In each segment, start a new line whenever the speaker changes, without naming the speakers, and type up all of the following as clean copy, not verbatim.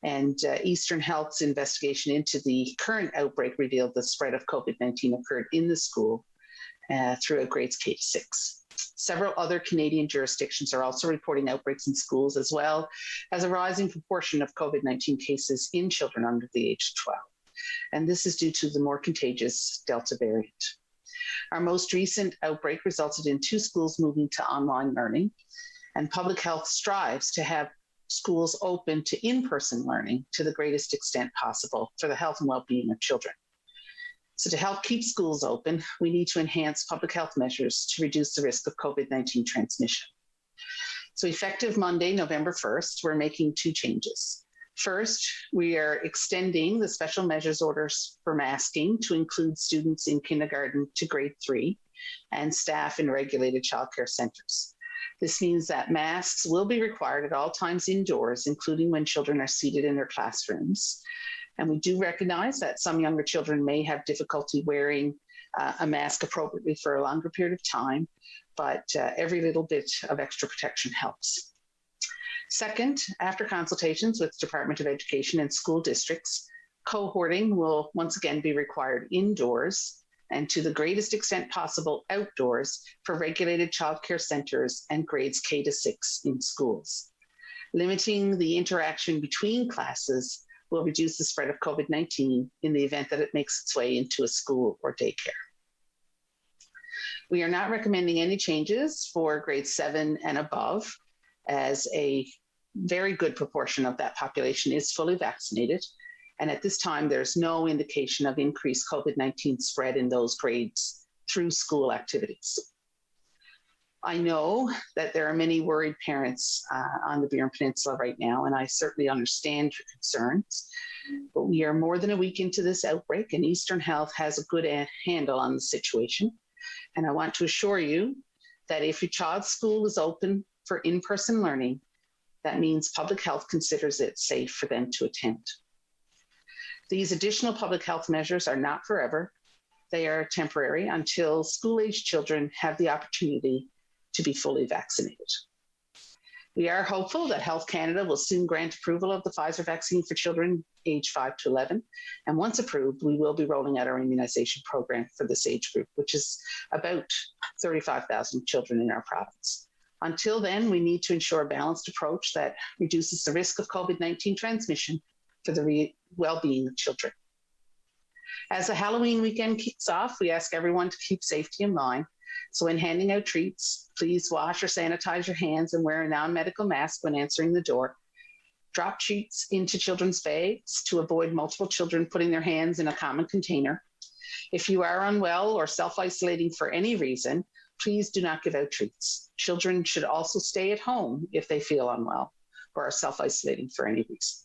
And Eastern Health's investigation into the current outbreak revealed the spread of COVID-19 occurred in the school throughout grades K to 6. Several other Canadian jurisdictions are also reporting outbreaks in schools, as well as a rising proportion of COVID-19 cases in children under the age of 12. And this is due to the more contagious Delta variant. Our most recent outbreak resulted in 2 schools moving to online learning, and public health strives to have schools open to in-person learning to the greatest extent possible for the health and well-being of children. So to help keep schools open, we need to enhance public health measures to reduce the risk of COVID-19 transmission. So effective Monday, November 1st, we're making 2 changes. First, we are extending the special measures orders for masking to include students in kindergarten to grade 3 and staff in regulated childcare centres. This means that masks will be required at all times indoors, including when children are seated in their classrooms. And we do recognize that some younger children may have difficulty wearing a mask appropriately for a longer period of time, but every little bit of extra protection helps. Second, after consultations with Department of Education and school districts, cohorting will once again be required indoors and to the greatest extent possible outdoors for regulated childcare centres and grades K to 6 in schools. Limiting the interaction between classes will reduce the spread of COVID-19 in the event that it makes its way into a school or daycare. We are not recommending any changes for grade 7 and above, as a very good proportion of that population is fully vaccinated. And at this time, there's no indication of increased COVID-19 spread in those grades through school activities. I know that there are many worried parents on the Burin Peninsula right now, and I certainly understand your concerns. But we are more than a week into this outbreak, and Eastern Health has a good handle on the situation. And I want to assure you that if your child's school is open for in-person learning, that means public health considers it safe for them to attend. These additional public health measures are not forever. They are temporary until school-age children have the opportunity to be fully vaccinated. We are hopeful that Health Canada will soon grant approval of the Pfizer vaccine for children age 5 to 11. And once approved, we will be rolling out our immunization program for this age group, which is about 35,000 children in our province. Until then, we need to ensure a balanced approach that reduces the risk of COVID-19 transmission for the well-being of children. As the Halloween weekend kicks off, we ask everyone to keep safety in mind. So when handing out treats, please wash or sanitize your hands and wear a non-medical mask when answering the door. Drop treats into children's bags to avoid multiple children putting their hands in a common container. If you are unwell or self-isolating for any reason, please do not give out treats. Children should also stay at home if they feel unwell or are self-isolating for any reason.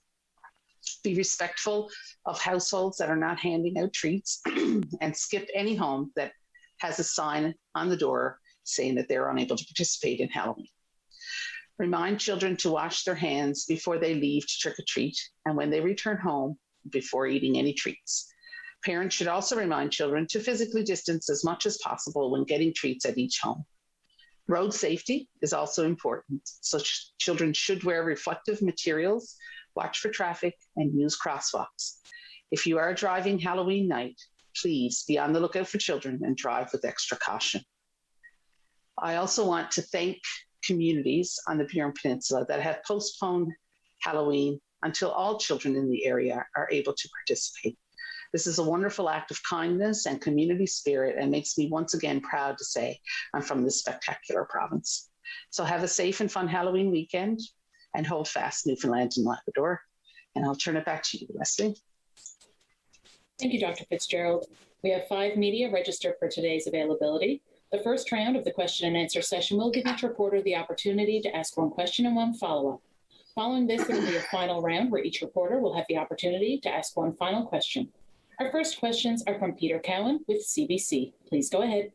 Be respectful of households that are not handing out treats and skip any home that has a sign on the door saying that they're unable to participate in Halloween. Remind children to wash their hands before they leave to trick or treat and when they return home before eating any treats. Parents should also remind children to physically distance as much as possible when getting treats at each home. Road safety is also important, so children should wear reflective materials, watch for traffic, and use crosswalks. If you are driving Halloween night, please be on the lookout for children and drive with extra caution. I also want to thank communities on the Burin Peninsula that have postponed Halloween until all children in the area are able to participate. This is a wonderful act of kindness and community spirit and makes me once again proud to say I'm from this spectacular province. So have a safe and fun Halloween weekend and hold fast Newfoundland and Labrador. And I'll turn it back to you, Leslie.
Thank you, Dr. Fitzgerald. We have 5 media registered for today's availability. The first round of the question and answer session will give each reporter the opportunity to ask 1 question and 1 follow-up. Following this, there will be a final round where each reporter will have the opportunity to ask 1 final question. Our first questions are from Peter Cowan with CBC. Please go ahead.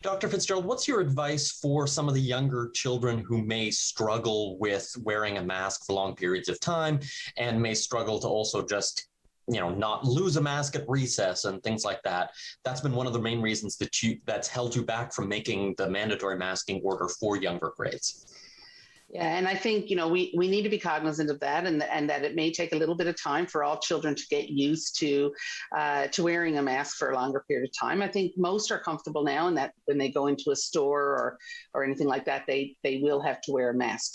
Dr. Fitzgerald, what's your advice for some of the younger children who may struggle with wearing a mask for long periods of time and may struggle to also just, not lose a mask at recess and things like that? That's been one of the main reasons that's held you back from making the mandatory masking order for younger grades.
Yeah, and I think, we need to be cognizant of that, and that it may take a little bit of time for all children to get used to wearing a mask for a longer period of time. I think most are comfortable now, and that when they go into a store or anything like that, they will have to wear a mask.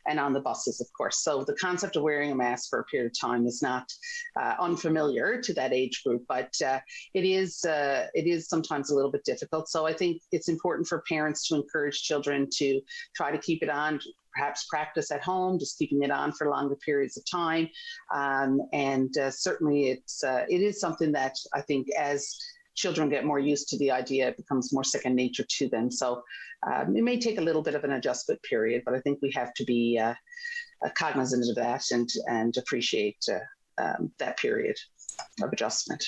And on the buses, of course. So the concept of wearing a mask for a period of time is not unfamiliar to that age group, but it is sometimes a little bit difficult. So I think it's important for parents to encourage children to try to keep it on, perhaps practice at home, just keeping it on for longer periods of time. Certainly it is something that I think as children get more used to the idea, it becomes more second nature to them. So it may take a little bit of an adjustment period, but I think we have to be cognizant of that and appreciate that period of adjustment.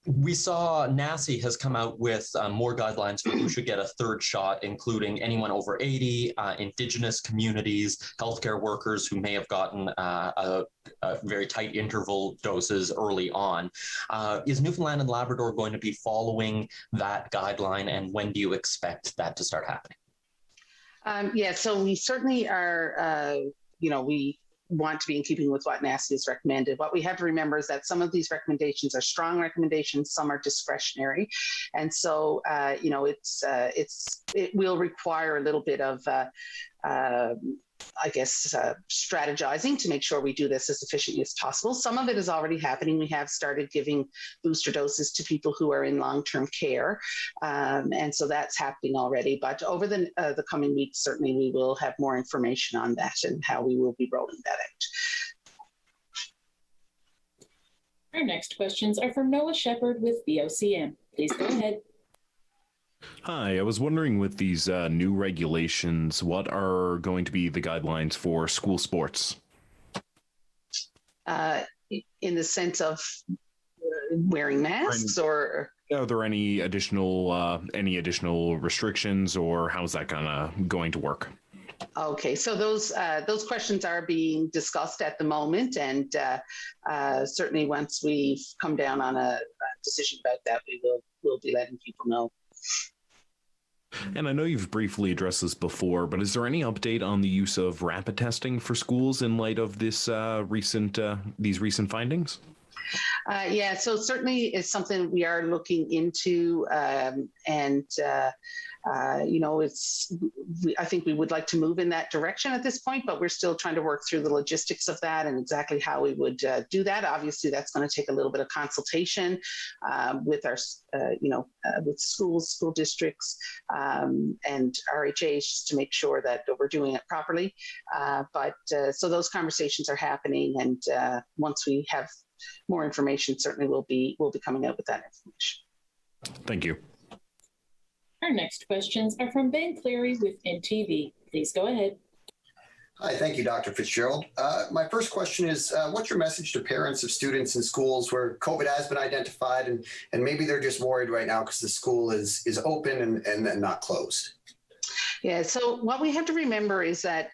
We saw NACI has come out with more guidelines for who should get a third shot, including anyone over 80, Indigenous communities, healthcare workers who may have gotten a very tight interval doses early on. Is Newfoundland and Labrador going to be following that guideline, and when do you expect that to start happening?
So we certainly are, we want to be in keeping with what NACI has recommended. What we have to remember is that some of these recommendations are strong recommendations, some are discretionary. And so, it will require a little bit of, strategizing to make sure we do this as efficiently as possible. Some of it is already happening. We have started giving booster doses to people who are in long-term care. And so that's happening already. But over the coming weeks, certainly we will have more information on that and how we will be rolling that out.
Our next questions are from Noah Shepherd with VOCM. Please go ahead.
Hi, I was wondering with these new regulations, what are going to be the guidelines for school sports?
In the sense of wearing masks, or
are there any additional restrictions, or how's that going to work?
Okay, so those questions are being discussed at the moment, and certainly once we've come down on a decision about that, we'll be letting people know.
And I know you've briefly addressed this before, but is there any update on the use of rapid testing for schools in light of this these recent findings?
So certainly is something we are looking into, I think we would like to move in that direction at this point, but we're still trying to work through the logistics of that and exactly how we would do that. Obviously, that's going to take a little bit of consultation with our, with schools, school districts, and RHAs just to make sure that we're doing it properly. So those conversations are happening, and once we have more information, certainly we'll be coming out with that information.
Thank you.
Our next questions are from Ben Cleary with NTV. Please go ahead.
Hi, thank you, Dr. Fitzgerald. My first question is, what's your message to parents of students in schools where COVID has been identified and maybe they're just worried right now because the school is open and not closed?
Yeah, so what we have to remember is that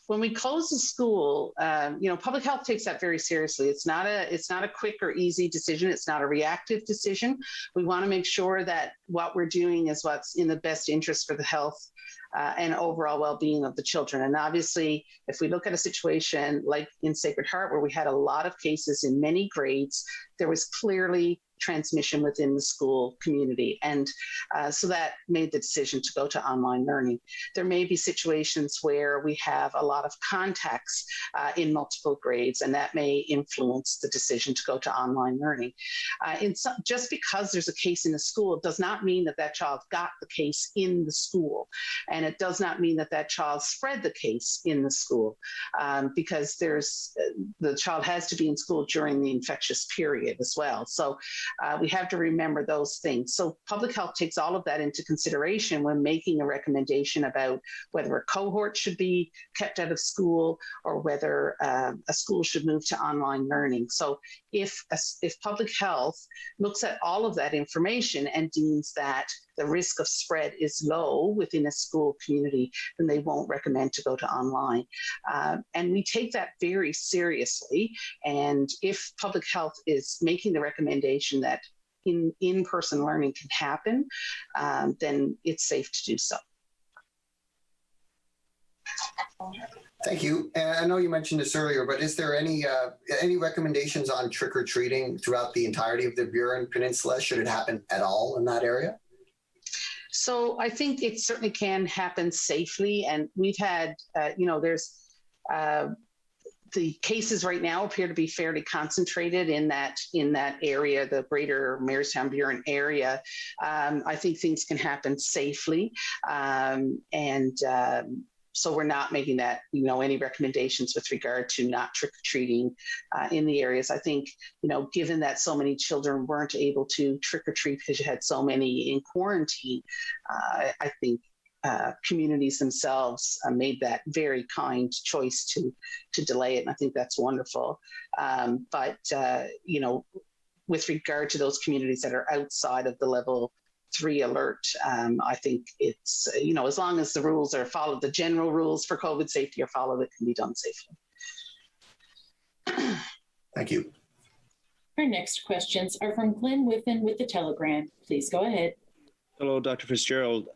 when we close the school, public health takes that very seriously. It's not a quick or easy decision. It's not a reactive decision. We want to make sure that what we're doing is what's in the best interest for the health and overall well-being of the children. And obviously, if we look at a situation like in Sacred Heart, where we had a lot of cases in many grades, there was clearly transmission within the school community. And so that made the decision to go to online learning. There may be situations where we have a lot of contacts in multiple grades, and that may influence the decision to go to online learning. Just because there's a case in the school does not mean that that child got the case in the school. And it does not mean that that child spread the case in the school, because the child has to be in school during the infectious period as well. So we have to remember those things. So public health takes all of that into consideration when making a recommendation about whether a cohort should be kept out of school or whether a school should move to online learning. So if public health looks at all of that information and deems that the risk of spread is low within a school community, then they won't recommend to go to online. And we take that very seriously. And if public health is making the recommendation that in-person learning can happen, then it's safe to do so.
Thank you. And I know you mentioned this earlier, but is there any recommendations on trick-or-treating throughout the entirety of the Burin Peninsula? Should it happen at all in that area?
So I think it certainly can happen safely. And we've had, there's the cases right now appear to be fairly concentrated in that area, the greater Mayorstown Burin area. I think things can happen safely. So we're not making that, any recommendations with regard to not trick-or-treating in the areas. I think, given that so many children weren't able to trick-or-treat because you had so many in quarantine, I think communities themselves made that very kind choice to delay it. And I think that's wonderful. But with regard to those communities that are outside of the level 3 alert, I think it's, as long as the rules are followed, the general rules for COVID safety are followed, it can be done safely.
Thank you.
Our next questions are from Glenn Whiffen with the Telegram. Please go ahead.
Hello, Dr. Fitzgerald.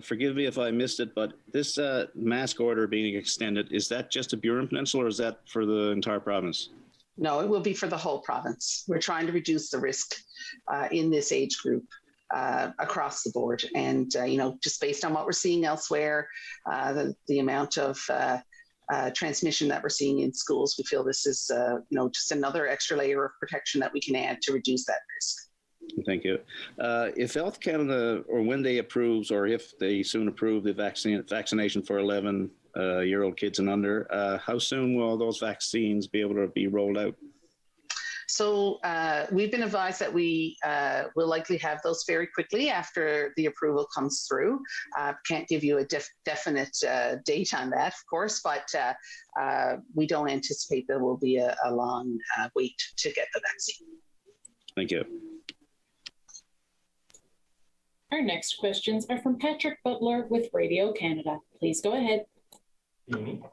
Forgive me if I missed it, but this mask order being extended, is that just a Burin Peninsula or is that for the entire province?
No, it will be for the whole province. We're trying to reduce the risk in this age group across the board. And, just based on what we're seeing elsewhere, the amount of transmission that we're seeing in schools, we feel this is, just another extra layer of protection that we can add to reduce that risk.
Thank you. If Health Canada, or when they approves, or if they soon approve the vaccination for 11-year-old kids and under, how soon will those vaccines be able to be rolled out?
So we've been advised that we will likely have those very quickly after the approval comes through. Can't give you a definite date on that, of course, but we don't anticipate there will be a long wait to get the vaccine.
Thank you.
Our next questions are from Patrick Butler with Radio Canada. Please go ahead.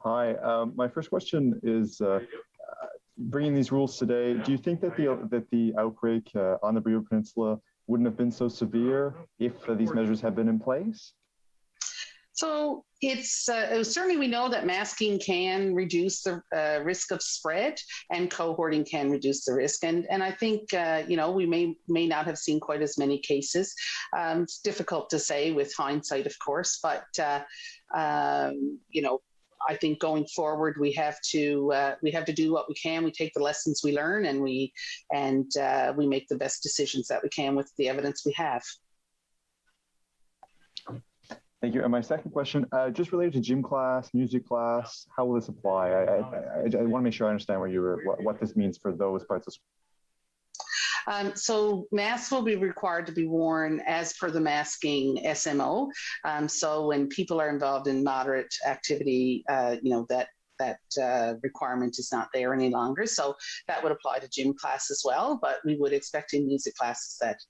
Hi, my first question is bringing these rules today. Do you think that the outbreak on the Burin Peninsula wouldn't have been so severe if these measures had been in place?
So it's certainly, we know that masking can reduce the risk of spread, and cohorting can reduce the risk. And I think we may not have seen quite as many cases. It's difficult to say with hindsight, of course, but I think going forward we have to do what we can. We take the lessons we learn, and we make the best decisions that we can with the evidence we have.
Thank you. And my second question, just related to gym class, music class, how will this apply? I want to make sure I understand what this means for those parts of school.
So masks will be required to be worn as per the masking SMO. So when people are involved in moderate activity, that requirement is not there any longer. So that would apply to gym class as well. But we would expect in music classes that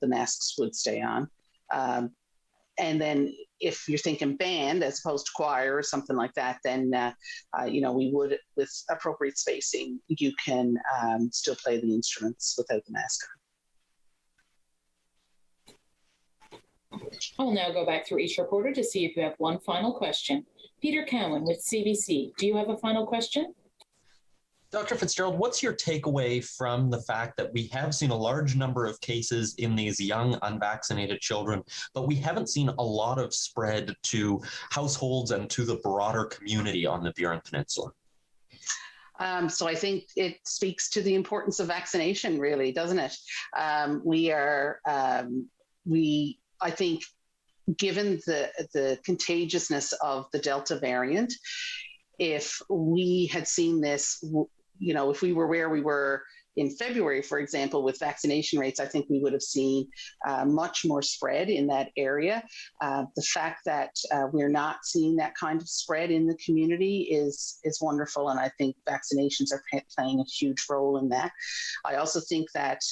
the masks would stay on. And then if you're thinking band as opposed to choir or something like that, then, we would, with appropriate spacing, you can still play the instruments without the mask on.
I'll now go back through each reporter to see if you have one final question. Peter Cowan with CBC, do you have a final question?
Dr. Fitzgerald, what's your takeaway from the fact that we have seen a large number of cases in these young unvaccinated children, but we haven't seen a lot of spread to households and to the broader community on the Burin Peninsula?
So I think it speaks to the importance of vaccination, really, doesn't it? I think, given the contagiousness of the Delta variant, if we had seen this, if we were where we were in February, for example, with vaccination rates, I think we would have seen much more spread in that area. The fact that we're not seeing that kind of spread in the community is wonderful, and I think vaccinations are playing a huge role in that. I also think that,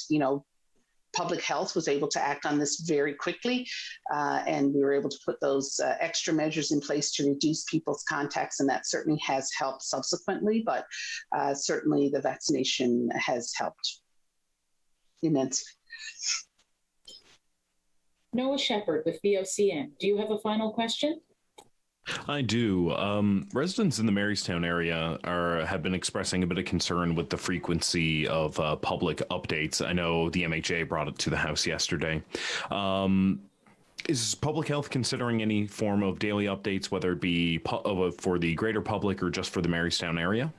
public health was able to act on this very quickly, and we were able to put those extra measures in place to reduce people's contacts, and that certainly has helped subsequently, but certainly the vaccination has helped immensely.
Noah Shepherd with VOCM, do you have a final question?
I do. Residents in the Marystown area have been expressing a bit of concern with the frequency of public updates. I know the MHA brought it to the House yesterday. Is public health considering any form of daily updates, whether it be for the greater public or just for the Marystown area?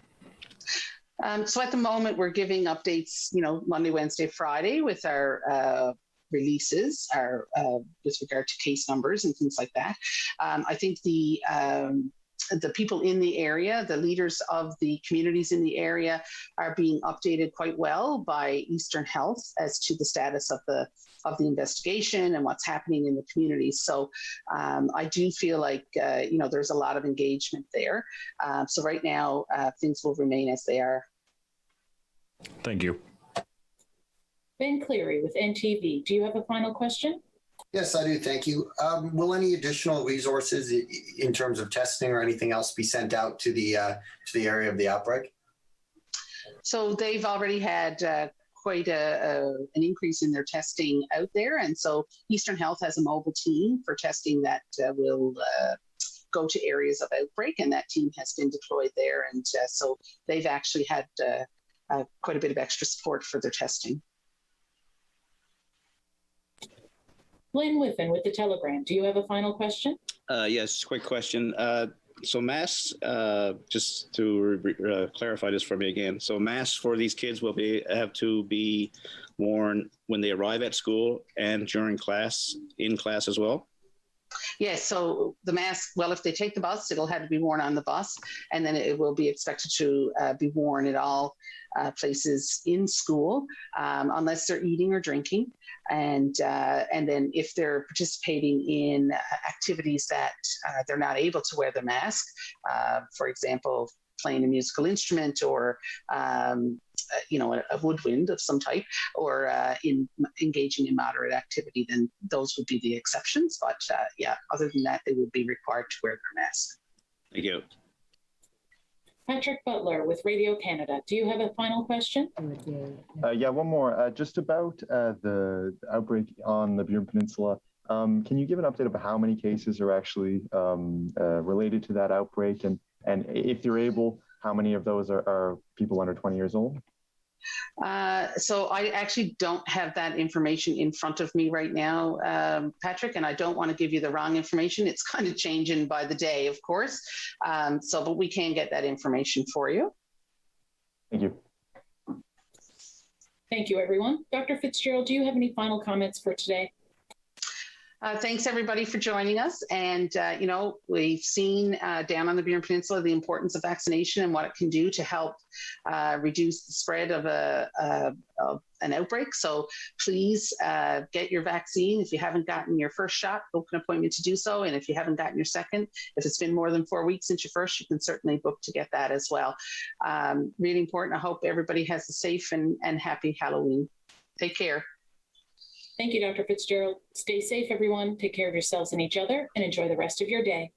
So at the moment, we're giving updates, Monday, Wednesday, Friday with our releases, with regard to case numbers and things like that. I think the people in the area, the leaders of the communities in the area, are being updated quite well by Eastern Health as to the status of the investigation and what's happening in the community. So I do feel like there's a lot of engagement there. So right now things will remain as they are.
Thank you.
Ben Cleary with NTV. Do you have a final question?
Yes, I do. Thank you. Will any additional resources in terms of testing or anything else be sent out to the area of the outbreak?
So they've already had quite an increase in their testing out there. And so Eastern Health has a mobile team for testing that will go to areas of outbreak, and that team has been deployed there. And so they've actually had quite a bit of extra support for their testing.
Glenn Whiffen with the Telegram. Do you have a final question?
Yes, quick question. So masks, just to clarify this for me again. So masks for these kids will have to be worn when they arrive at school and during class, in class as well?
Yes, so the mask, well, if they take the bus, it'll have to be worn on the bus, and then it will be expected to be worn at all places in school, unless they're eating or drinking. And then if they're participating in activities that they're not able to wear the mask, for example, playing a musical instrument or a woodwind of some type, or engaging in moderate activity, then those would be the exceptions. But other than that, they would be required to wear their mask.
Thank you.
Patrick Butler with Radio Canada. Do you have a final question?
One more. Just about the outbreak on the Burin Peninsula. Can you give an update of how many cases are actually related to that outbreak? And if you're able, how many of those are people under 20 years old?
So I actually don't have that information in front of me right now, Patrick, and I don't want to give you the wrong information. It's kind of changing by the day, of course. But we can get that information for you.
Thank you.
Thank you, everyone. Dr. Fitzgerald, do you have any final comments for today?
Thanks, everybody, for joining us. And, we've seen down on the Burin Peninsula the importance of vaccination and what it can do to help reduce the spread of an outbreak. So please get your vaccine. If you haven't gotten your first shot, book an appointment to do so. And if you haven't gotten your second, if it's been more than 4 weeks since your first, you can certainly book to get that as well. Really important. I hope everybody has a safe and happy Halloween. Take care.
Thank you, Dr. Fitzgerald. Stay safe, everyone. Take care of yourselves and each other, and enjoy the rest of your day.